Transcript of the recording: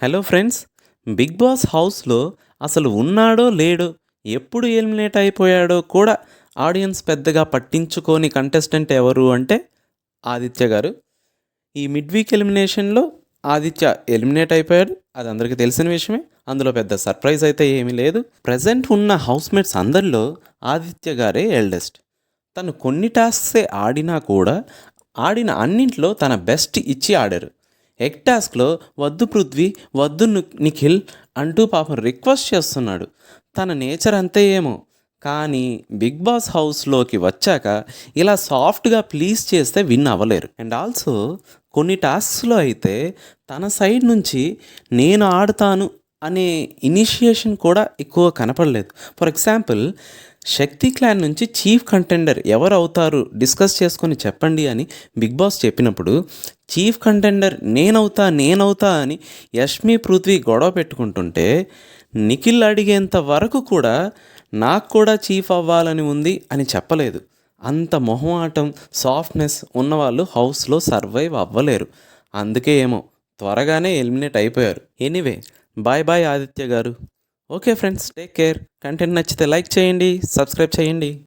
Hello friends. Big boss హౌస్లో అసలు ఉన్నాడో లేడో, ఎప్పుడు ఎలిమినేట్ అయిపోయాడో కూడా ఆడియన్స్ పెద్దగా పట్టించుకోని కంటెస్టెంట్ ఎవరు అంటే ఆదిత్య గారు. ఈ మిడ్ వీక్ ఎలిమినేషన్లో ఆదిత్య ఎలిమినేట్ అయిపోయాడు, అది అందరికీ తెలిసిన విషయమే. అందులో పెద్ద సర్ప్రైజ్ అయితే ఏమీ లేదు. ప్రజెంట్ ఉన్న హౌస్మేట్స్ అందరిలో ఆదిత్య గారే ఎల్డెస్ట్. తను కొన్ని టాస్క్సే ఆడినా కూడా ఆడిన అన్నింట్లో తన బెస్ట్ ఇచ్చి ఆడారు. ఎగ్ టాస్క్లో వద్దు పృథ్వీ, వద్దు నిఖిల్ అంటూ పాపం రిక్వెస్ట్ చేస్తున్నాడు. తన నేచర్ అంతే ఏమో, కానీ బిగ్ బాస్ హౌస్లోకి వచ్చాక ఇలా సాఫ్ట్గా ప్లీజ్ చేస్తే విన్ అవ్వలేరు. అండ్ ఆల్సో కొన్ని టాస్క్స్లో అయితే తన సైడ్ నుంచి నేను ఆడుతాను అనే ఇనిషియేషన్ కూడా ఎక్కువ కనపడలేదు. ఫర్ ఎగ్జాంపుల్, శక్తి క్లాన్ నుంచి చీఫ్ కంటెండర్ ఎవరు అవుతారు డిస్కస్ చేసుకొని చెప్పండి అని బిగ్ బాస్ చెప్పినప్పుడు చీఫ్ కంటెండర్ నేనవుతా అని యష్మి పృథ్వీ గొడవ పెట్టుకుంటుంటే నిఖిల్ అడిగేంత వరకు కూడా నాకు కూడా చీఫ్ అవ్వాలని ఉంది అని చెప్పలేదు. అంత మొహమాటం, సాఫ్ట్నెస్ ఉన్నవాళ్ళు హౌస్లో సర్వైవ్ అవ్వలేరు. అందుకే ఏమో త్వరగానే ఎలిమినేట్ అయిపోయారు. ఎనీవే, బాయ్ బాయ్ ఆదిత్య గారు. Okay friends, take care. Content నచ్చితే లైక్ చేయండి, సబ్స్క్రైబ్ చేయండి.